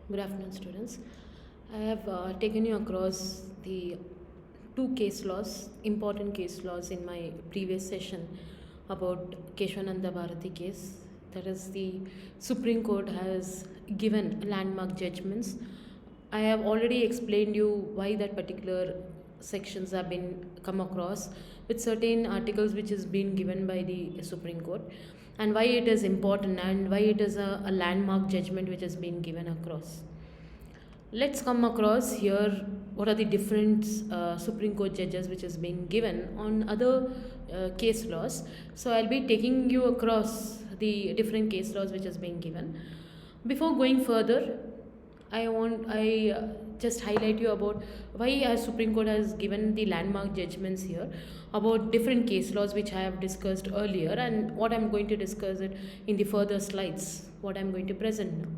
Good afternoon, students. I have taken you across the two case laws, important case laws in my previous session about Keshwananda Bharati case. That is, the Supreme Court has given landmark judgments. I have already explained you why that particular sections have been come across with certain articles which has been given by the Supreme Court, and why it is important and why it is a landmark judgment which has been given across. Let's come across here what are the different Supreme Court judges which has been given on other case laws. So I'll be taking you across the different case laws which has been given. Before going further, I just highlight you about why our Supreme Court has given the landmark judgments here about different case laws which I have discussed earlier, and what I'm going to discuss it in the further slides, what I'm going to present now.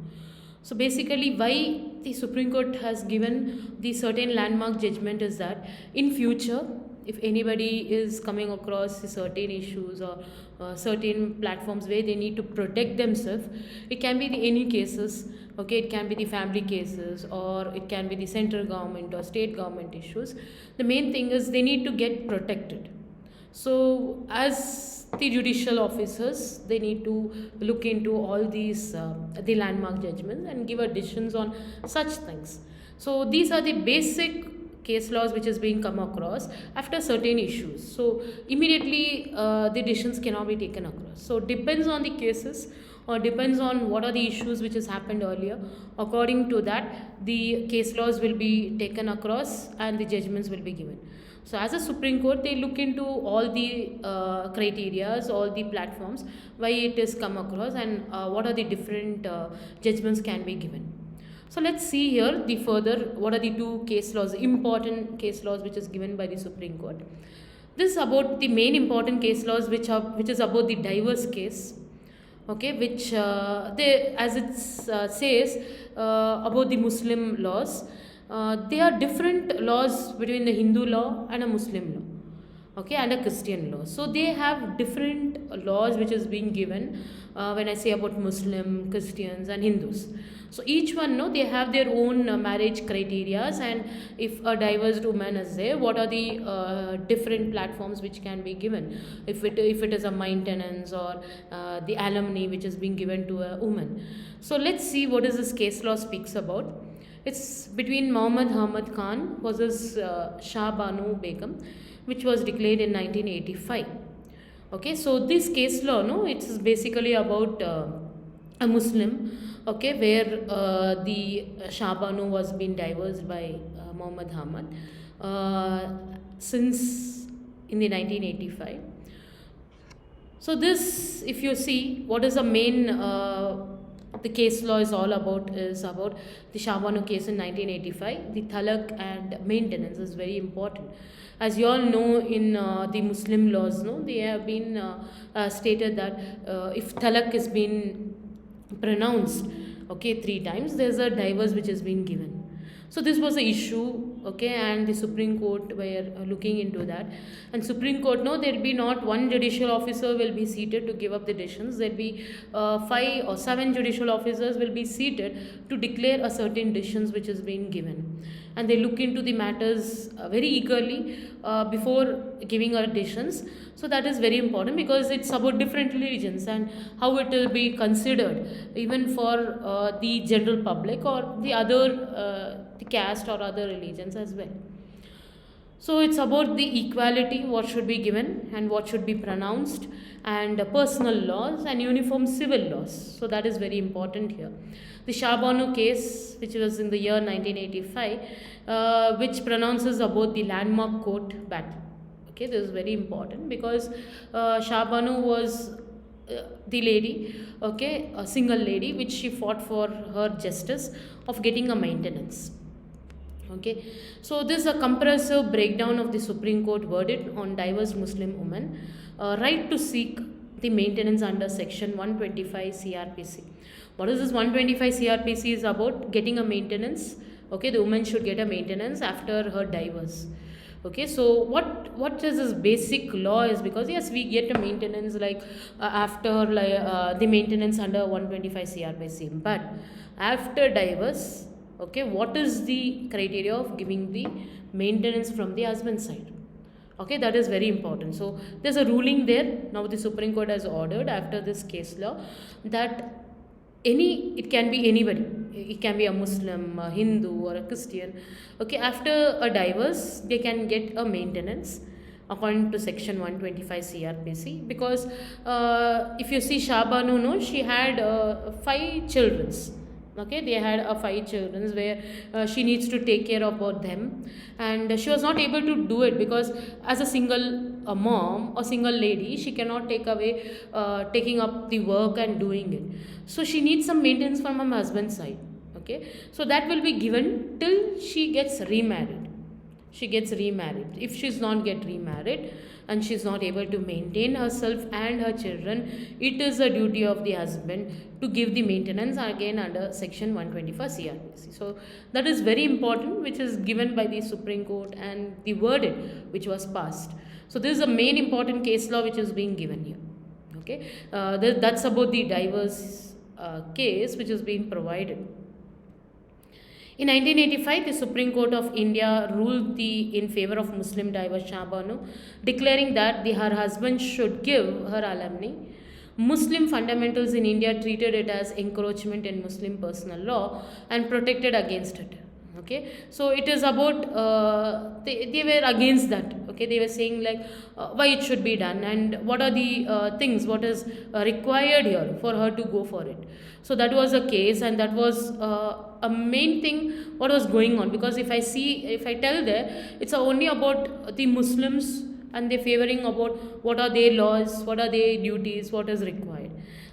So basically, why the Supreme Court has given the certain landmark judgment is that in future, if anybody is coming across certain issues or certain platforms where they need to protect themselves, it can be any cases. Okay, it can be the family cases, or it can be the central government or state government issues. The main thing is they need to get protected. So as the judicial officers, they need to look into all these the landmark judgments and give decisions on such things. So these are the basic case laws which is being come across after certain issues. So immediately the decisions cannot be taken across. So depends on the cases, or depends on what are the issues which has happened earlier. According to that, the case laws will be taken across and the judgments will be given. So as a Supreme Court, they look into all the criterias, all the platforms, why it is come across, and what are the different judgments can be given. So let's see here the further what are the two case laws, important case laws which is given by the Supreme Court. This is about the main important case laws which is about the divorce case. Okay, which they, as it says about the Muslim laws, they are different laws between the Hindu law and a Muslim law, okay, and a Christian law. So they have different laws which is being given when I say about Muslim, Christians and Hindus. So each one, no, they have their own marriage criterias, and if a divorced woman is there, what are the different platforms which can be given? If it is a maintenance or the alimony which is being given to a woman. So let's see what is this case law speaks about. It's between Muhammad Ahmad Khan versus Shah Bano Begum, which was declared in 1985. Okay, so this case law, no, it's basically about a Muslim, okay, where the Shah Bano was being divorced by Muhammad Ahmad since in the 1985. So this, if you see, what is the main the case law is all about is about the Shah Bano case in 1985. The talaq and maintenance is very important. As you all know, in the Muslim laws, no, they have been stated that if talaq is been pronounced, okay, 3 times, there's a divorce which has been given. So this was the issue, okay, and the Supreme Court were looking into that. And Supreme Court, no, there'll be not one judicial officer will be seated to give up the decisions. There'll be 5 or 7 judicial officers will be seated to declare a certain decisions which is being given. And they look into the matters very eagerly before giving our decisions. So that is very important because it's about different religions and how it will be considered even for the general public or the other the caste or other religions as well. So it's about the equality, what should be given and what should be pronounced, and personal laws and uniform civil laws. So that is very important here. The Shah Bano case, which was in the year 1985, which pronounces about the landmark court battle. Okay, this is very important because Shah Bano was the lady, okay, a single lady, which she fought for her justice of getting a maintenance. Okay, so this is a comprehensive breakdown of the Supreme Court verdict on divorced Muslim women right to seek the maintenance under section 125 CRPC. What is this 125 CRPC is about? Getting a maintenance. Okay, the woman should get a maintenance after her divorce. Okay, so what is this basic law is, because yes, we get a maintenance like after the maintenance under 125 CRPC, but after divorce, okay, what is the criteria of giving the maintenance from the husband side? Okay, that is very important. So there's a ruling there. Now the Supreme Court has ordered after this case law that it can be anybody. It can be a Muslim, a Hindu, or a Christian. Okay, after a divorce, they can get a maintenance according to section 125 CRPC, because if you see Shah Bano, no, she had 5 children. Okay, they had 5 children where she needs to take care about them, and she was not able to do it because as a single mom or single lady, she cannot take away taking up the work and doing it. So she needs some maintenance from her husband's side. Okay, so that will be given till she gets remarried. She gets remarried. If she's not get remarried and she's not able to maintain herself and her children, it is a duty of the husband to give the maintenance again under section 125 CRPC. So that is very important, which is given by the Supreme Court and the verdict which was passed. So this is a main important case law which is being given here. Okay, that's about the divorce case which is being provided. In 1985, the Supreme Court of India ruled in favor of Muslim divorce Shah Bano, declaring that her husband should give her alimony. Muslim fundamentals in India treated it as encroachment in Muslim personal law and protected against it. Okay, so it is about they were against that. Okay, they were saying like why it should be done and what are the things what is required here for her to go for it. So that was a case, and that was a main thing what was going on, because if I tell there, it's only about the Muslims and they favoring about what are their laws, what are their duties, what is required.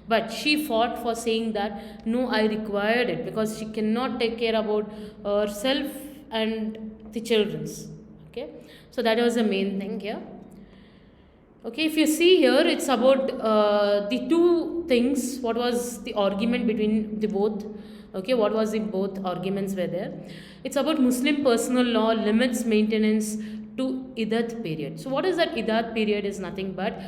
But she fought for saying that no, I required it because she cannot take care about herself and the children's. Okay, so that was the main thing here. Okay, if you see here, it's about the two things. What was the argument between the both? Okay, what was the both arguments were there? It's about Muslim personal law limits maintenance to iddat period. So what is that iddat period? Is nothing but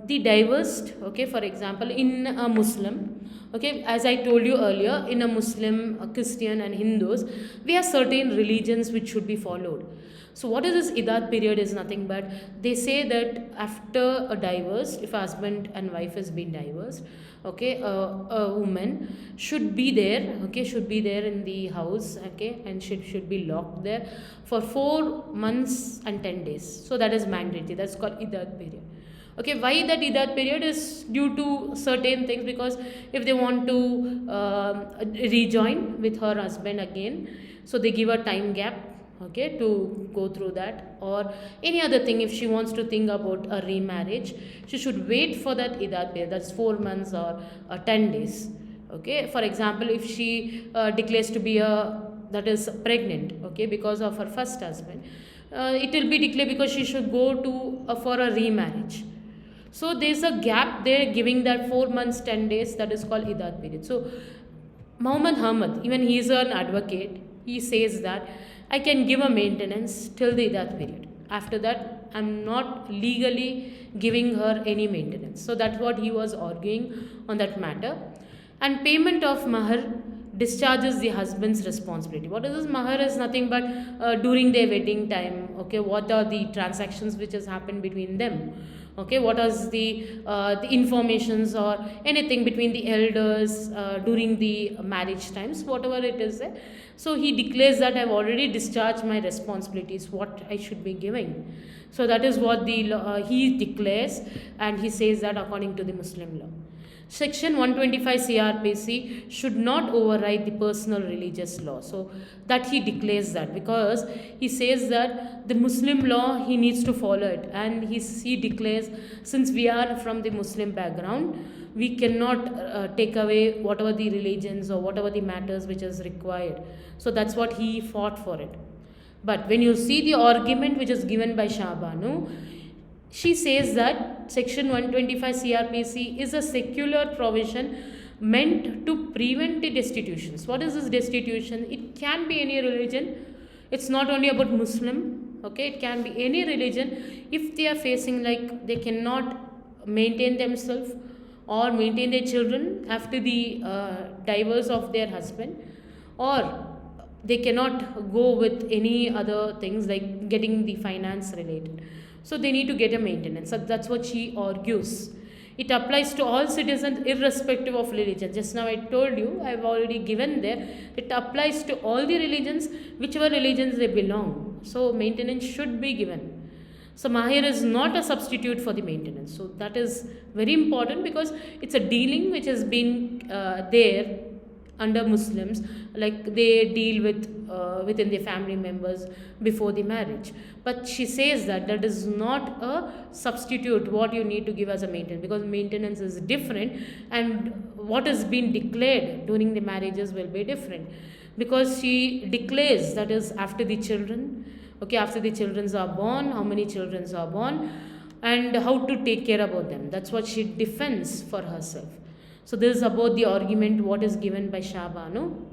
the divorced. Okay, for example, in a Muslim, okay, as I told you earlier, in a Muslim, a Christian and Hindus, we have certain religions which should be followed. So what is this iddat period is nothing but they say that after a divorce, if a husband and wife has been divorced, okay, a woman should be there, okay, should be there in the house, okay, and should be locked there for 4 months and 10 days. So that is mandatory. That's called iddat period. Okay, why that iddat period is due to certain things, because if they want to rejoin with her husband again, so they give a time gap, okay, to go through that, or any other thing. If she wants to think about a remarriage, she should wait for that iddat period, that's 4 months or 10 days. Okay, for example, if she declares to be that is pregnant, okay, because of her first husband, it will be declared because she should go to for a remarriage. So there's a gap there giving that 4 months 10 days, that is called iddat period. So Muhammad Ahmad, even he is an advocate, he says that I can give a maintenance till the iddat period. After that, I'm not legally giving her any maintenance. So that's what he was arguing on that matter. And payment of mahar discharges the husband's responsibility. What is this? Mahar is nothing but during their wedding time, okay, what are the transactions which has happened between them. Okay, what is the informations or anything between the elders during the marriage times, whatever it is there. So he declares that I've already discharged my responsibilities, what I should be giving. So that is what he declares, and he says that according to the Muslim law. Section 125 CRPC should not override the personal religious law. So that he declares that, because he says that the Muslim law, he needs to follow it. And he declares, since we are from the Muslim background, we cannot take away whatever the religions or whatever the matters which is required. So that's what he fought for it. But when you see the argument which is given by Shah Bano, she says that section 125 CRPC is a secular provision meant to prevent the destitutions. What is this destitution? It can be any religion. It's not only about Muslim, okay, it can be any religion. If they are facing like they cannot maintain themselves or maintain their children after the divorce of their husband, or they cannot go with any other things like getting the finance related, so they need to get a maintenance. So that's what she argues. It applies to all citizens irrespective of religion. Just now I told you, I've already given there. It applies to all the religions, whichever religions they belong. So maintenance should be given. So mahir is not a substitute for the maintenance. So that is very important because it's a dealing which has been there under Muslims, like they deal with within their family members before the marriage. But she says that that is not a substitute what you need to give as a maintenance, because maintenance is different and what has been declared during the marriages will be different, because she declares that is after the children, okay, after the children are born, how many children are born and how to take care about them. That's what she defends for herself. So this is about the argument what is given by Shah Bano.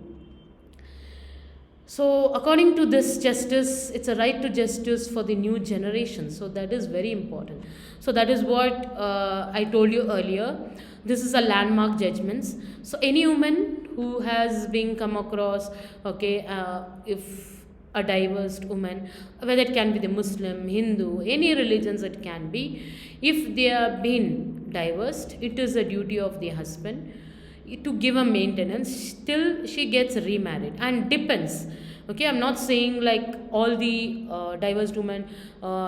So according to this justice, it's a right to justice for the new generation. So that is very important. So that is what I told you earlier. This is a landmark judgments. So any woman who has been come across, okay, if a divorced woman, whether it can be the Muslim, Hindu, any religions it can be, if they have been divorced, it is a duty of the husband to give a maintenance till she gets remarried, and depends. Okay, I'm not saying like all the divorced women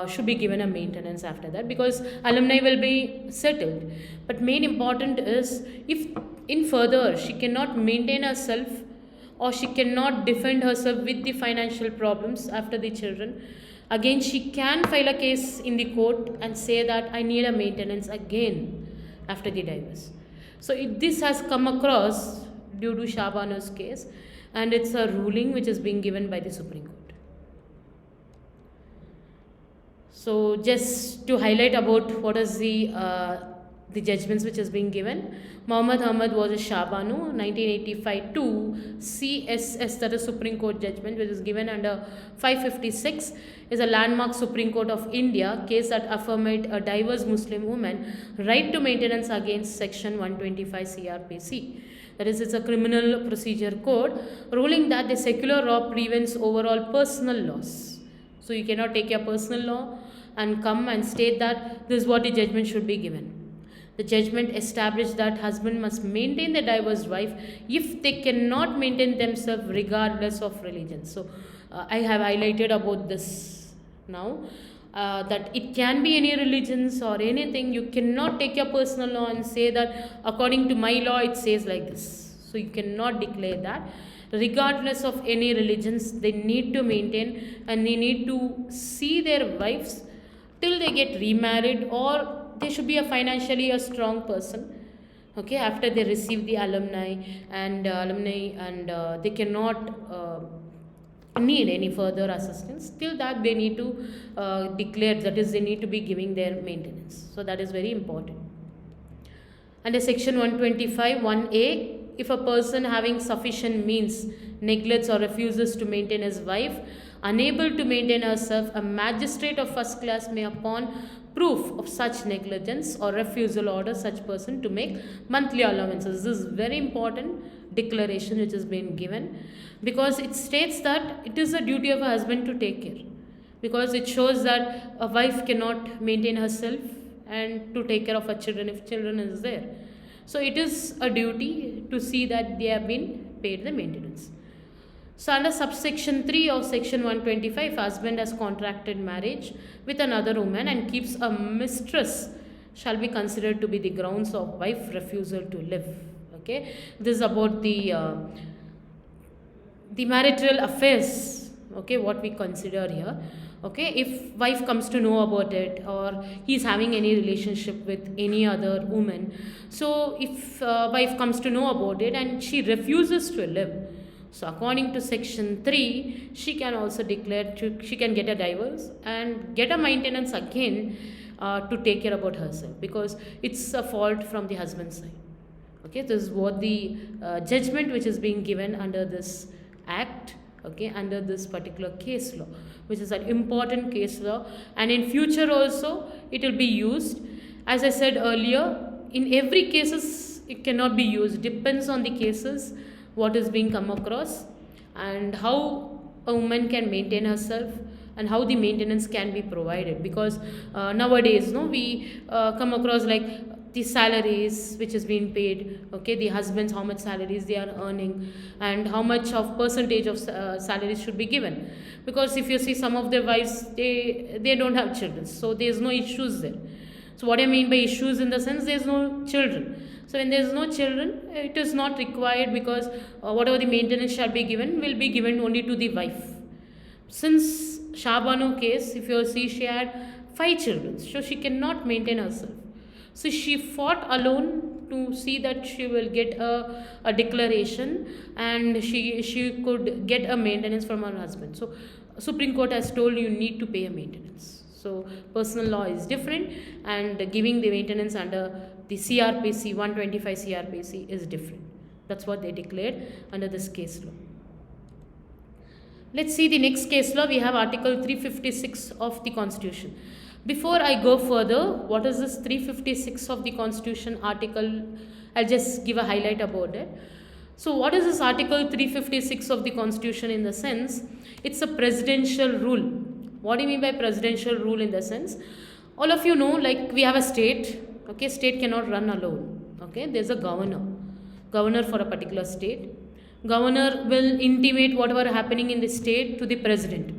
should be given a maintenance after that, because alumni will be settled. But main important is if in further she cannot maintain herself or she cannot defend herself with the financial problems after the children, again she can file a case in the court and say that I need a maintenance again after the divorce. So this has come across due to Shah Bano's case, and it's a ruling which is being given by the Supreme Court. So just to highlight about what is the judgments which has been given. Muhammad Ahmad was a Shah Bano 1985 to CSS, that is Supreme Court judgment, which is given under 556, is a landmark Supreme Court of India case that affirmed a diverse Muslim woman right to maintenance against section 125 CRPC. That is, it's a criminal procedure code, ruling that the secular law prevents overall personal laws. So you cannot take your personal law and come and state that this is what the judgment should be given. The judgment established that husband must maintain the divorced wife if they cannot maintain themselves regardless of religion. So I have highlighted about this now, that it can be any religions or anything. You cannot take your personal law and say that according to my law it says like this. So you cannot declare that. Regardless of any religions, they need to maintain and they need to see their wives till they get remarried, or they should be a financially a strong person, okay, after they receive the alumni and they cannot need any further assistance. Till that they need to declare, that is, they need to be giving their maintenance. So that is very important. Under section 125 1A, if a person having sufficient means neglects or refuses to maintain his wife, unable to maintain herself, a magistrate of first class may, upon proof of such negligence or refusal, order such person to make monthly allowances. This is very important declaration which has been given, because it states that it is a duty of a husband to take care, because it shows that a wife cannot maintain herself and to take care of her children if children is there. So it is a duty to see that they have been paid the maintenance. So under subsection 3 of section 125, if husband has contracted marriage with another woman and keeps a mistress, shall be considered to be the grounds of wife refusal to live. Okay, this is about the marital affairs. Okay, what we consider here. Okay, if wife comes to know about it, or he is having any relationship with any other woman, so if wife comes to know about it and she refuses to live, so according to section 3, she can also declare she can get a divorce and get a maintenance again to take care about herself, because it's a fault from the husband's side. Okay, this is what the judgment which is being given under this act okay, under this particular case law, which is an important case law, and in future also it will be used. As I said earlier, in every cases it cannot be used, depends on the cases what is being come across and how a woman can maintain herself and how the maintenance can be provided, because nowadays we come across like the salaries which is being paid, okay, the husbands, how much salaries they are earning and how much of percentage of salaries should be given, because if you see some of their wives, they don't have children, so there is no issues there. So what I mean by issues, in the sense there is no children. So when there is no children, it is not required, because whatever the maintenance shall be given will be given only to the wife. Since Shah Bano case, if you see, she had 5 children, so she cannot maintain herself. So she fought alone to see that she will get a declaration and she could get a maintenance from her husband. So Supreme Court has told you need to pay a maintenance. So personal law is different, and giving the maintenance under the CRPC, 125 CRPC is different. That's what they declared under this case law. Let's see the next case law. We have Article 356 of the Constitution. Before I go further, what is this 356 of the Constitution article? I'll just give a highlight about it. So what is this Article 356 of the Constitution? In the sense, it's a presidential rule. What do you mean by presidential rule? In the sense, all of you know, like we have a state, okay, state cannot run alone, okay, there's a governor for a particular state. Governor will intimate whatever happening in the state to the president,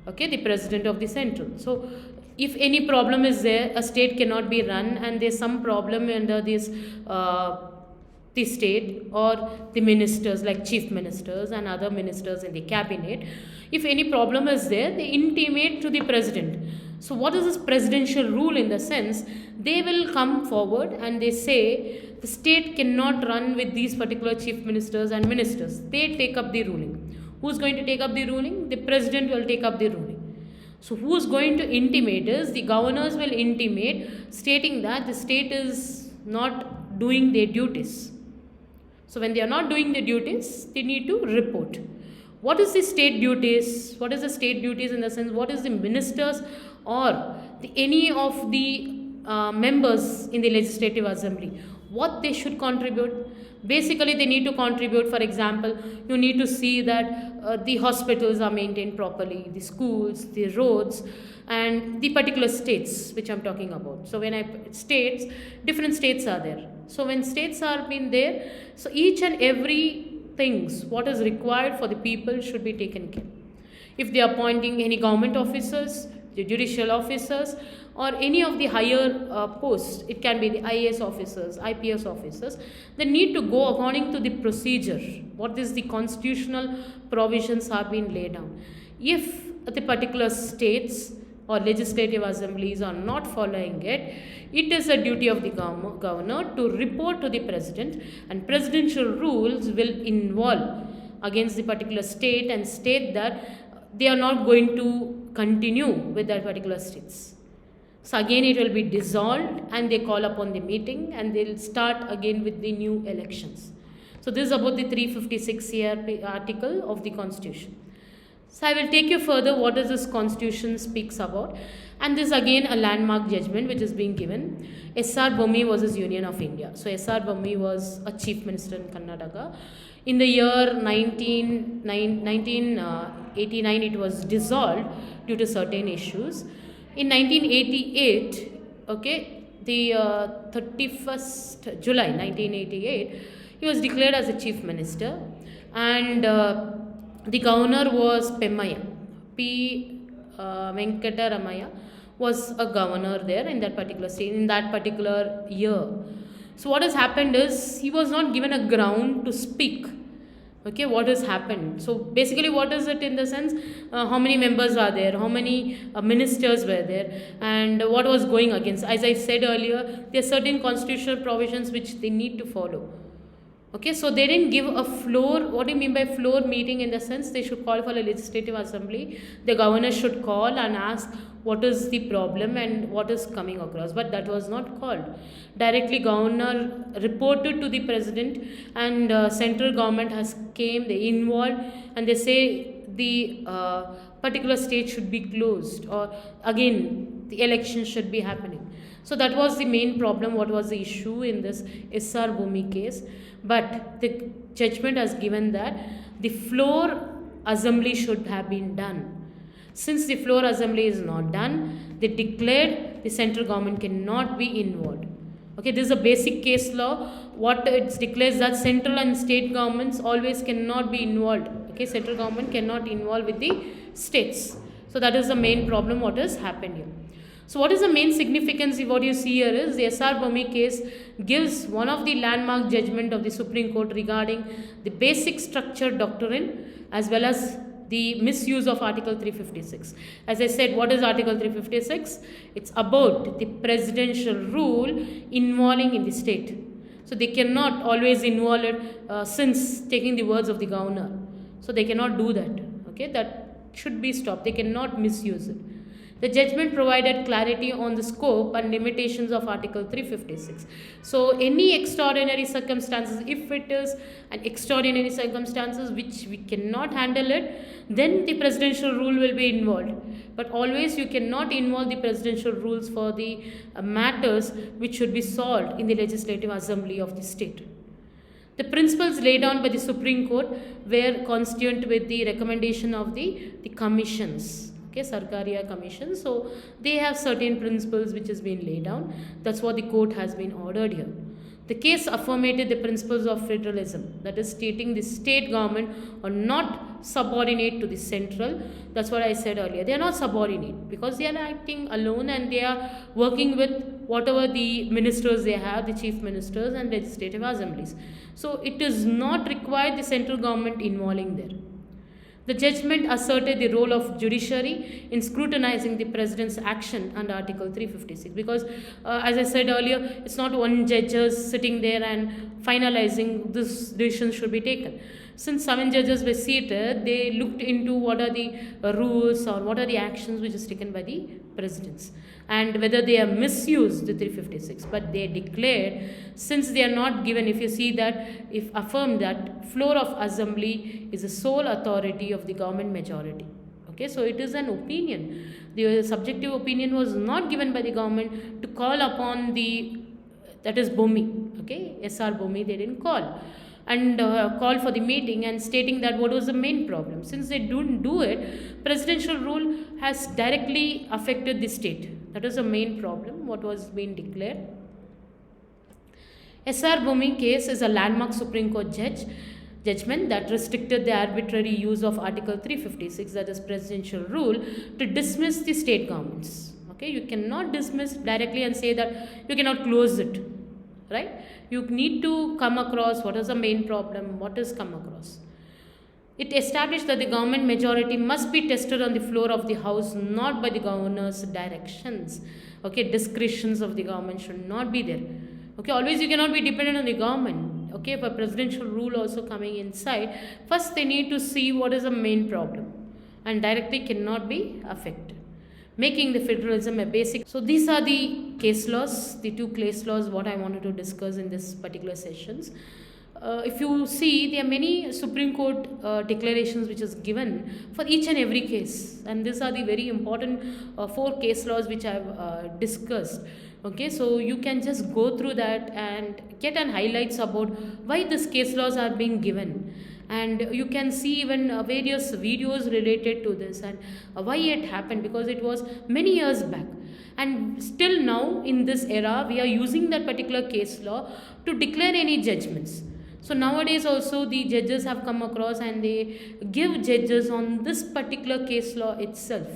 okay, the president of the central. So if any problem is there, a state cannot be run, and there's some problem under this the state or the ministers like chief ministers and other ministers in the cabinet, if any problem is there, they intimate to the president. So what is this presidential rule? In the sense, they will come forward and they say the state cannot run with these particular chief ministers and ministers. They take up the ruling. Who's going to take up the ruling? The president will take up the ruling. So who's going to intimate is the governors will intimate, stating that the state is not doing their duties. So when they are not doing their duties, they need to report. What is the state duties? What is the state duties? In the sense, what is the ministers or any of the members in the legislative assembly, what they should contribute? Basically, they need to contribute. For example, you need to see that the hospitals are maintained properly, the schools, the roads, and the particular states which I'm talking about. So when states, different states are there. So when states are being there, so each and every things what is required for the people should be taken care. If they are appointing any government officers, the judicial officers, or any of the higher posts, it can be the IAS officers, IPS officers, they need to go according to the procedure. What is the constitutional provisions are being laid down. If the particular states or legislative assemblies are not following it, it is a duty of the governor to report to the president, and presidential rules will involve against the particular state and state that they are not going to continue with that particular states. So again it will be dissolved and they call upon the meeting and they will start again with the new elections. So this is about the 356 article of the Constitution. So I will take you further what does this Constitution speaks about, and this again a landmark judgment which is being given. S.R. Bommai versus Union of India. So S.R. Bommai was a chief minister in Karnataka. In the year 1989 it was dissolved due to certain issues. In 1988, okay, the 31st July 1988, he was declared as a chief minister, and the governor was Pemmaya. P. Venkataramaya was a governor there in that particular state, in that particular year. So what has happened is he was not given a ground to speak. Okay, what has happened? So basically what is it in the sense, how many members are there, how many ministers were there, and what was going against. As I said earlier, there are certain constitutional provisions which they need to follow. Okay, so they didn't give a floor. What do you mean by floor meeting? In the sense they should call for a legislative assembly. The governor should call and ask what is the problem and what is coming across. But that was not called. Directly, governor reported to the president, and central government has came. They involved and they say the particular state should be closed, or again the election should be happening. So that was the main problem. What was the issue in this SR Bommai case? But the judgment has given that the floor assembly should have been done. Since the floor assembly is not done, they declared the central government cannot be involved. Okay, this is a basic case law. What it declares that central and state governments always cannot be involved. Okay, central government cannot involve with the states. So that is the main problem what has happened here. So what is the main significance? What you see here is the SR Bommai case gives one of the landmark judgment of the Supreme Court regarding the basic structure doctrine as well as the misuse of Article 356. As I said, what is Article 356? It's about the presidential rule involving in the state. So they cannot always involve it since taking the words of the governor. So they cannot do that. Okay, that should be stopped. They cannot misuse it. The judgment provided clarity on the scope and limitations of Article 356. So, any extraordinary circumstances, if it is an extraordinary circumstances which we cannot handle it, then the presidential rule will be involved. But always you cannot involve the presidential rules for the matters which should be solved in the legislative assembly of the state. The principles laid down by the Supreme Court were consistent with the recommendation of the commissions. Okay, Sarkariya Commission. So they have certain principles which has been laid down. That's what the court has been ordered here. The case affirmated the principles of federalism, that is stating the state government are not subordinate to the central. That's what I said earlier. They are not subordinate because they are acting alone and they are working with whatever the ministers they have, the chief ministers and legislative assemblies. So it is not required the central government involving there. The judgment asserted the role of judiciary in scrutinizing the president's action under Article 356 because as I said earlier, it's not one judge sitting there and finalizing this decision should be taken. Since 7 judges were seated, they looked into what are the rules or what are the actions which is taken by the presidents and whether they have misused the 356. But they declared, since they are not given, if you see that, if affirmed that floor of assembly is the sole authority of the government majority. Okay, so it is an opinion. The subjective opinion was not given by the government to call upon the, that is Bommai. Okay, SR Bommai they didn't call. And call for the meeting and stating that what was the main problem. Since they didn't do it, presidential rule has directly affected the state. That was the main problem, what was being declared. SR Bommai case is a landmark Supreme Court judgment that restricted the arbitrary use of Article 356, that is presidential rule, to dismiss the state governments. Okay, you cannot dismiss directly and say that you cannot close it. Right? You need to come across what is the main problem, what is come across. It established that the government majority must be tested on the floor of the house, not by the governor's directions. Okay, discretions of the government should not be there. Okay, always you cannot be dependent on the government. Okay, for presidential rule also coming inside, first they need to see what is the main problem and directly cannot be affected, making the federalism a basic. So these are the case laws, the 2 case laws what I wanted to discuss in this particular sessions. If you see, there are many Supreme Court declarations which is given for each and every case, and these are the very important 4 case laws which I have discussed. Okay, so you can just go through that and get an highlights about why these case laws are being given. And you can see even various videos related to this and why it happened, because it was many years back and still now in this era we are using that particular case law to declare any judgments. So nowadays also the judges have come across and they give judges on this particular case law itself.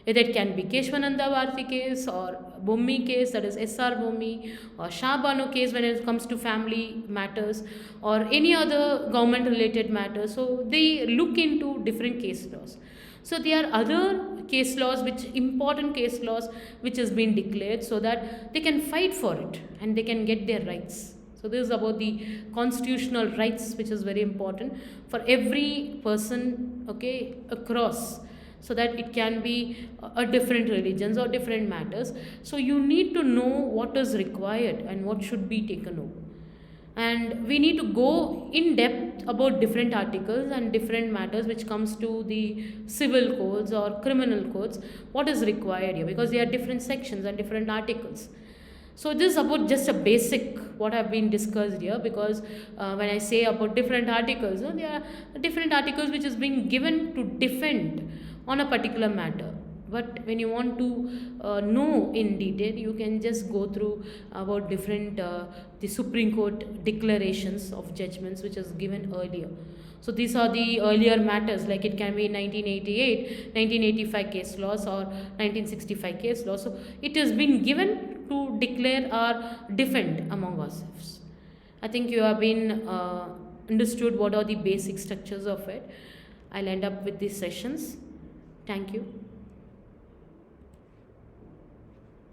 Either it can be Keshwananda Bharati case or Bommai case, that is SR Bommai, or Shah Bano case when it comes to family matters or any other government related matters. So they look into different case laws. So there are other case laws, important case laws which has been declared so that they can fight for it and they can get their rights. So this is about the constitutional rights, which is very important for every person, okay, across, so that it can be a different religions or different matters. So you need to know what is required and what should be taken over, and we need to go in depth about different articles and different matters which comes to the civil codes or criminal codes, what is required here, because there are different sections and different articles. So this is about just a basic what have been discussed here, because when I say about different articles, there are different articles which is being given to defend on a particular matter. But when you want to know in detail, you can just go through about different the Supreme Court declarations of judgments which is given earlier. So these are the earlier matters, like it can be 1988, 1985 case laws or 1965 case laws. So it has been given to declare or defend among ourselves. I think you have been understood what are the basic structures of it. I'll end up with these sessions. Thank you.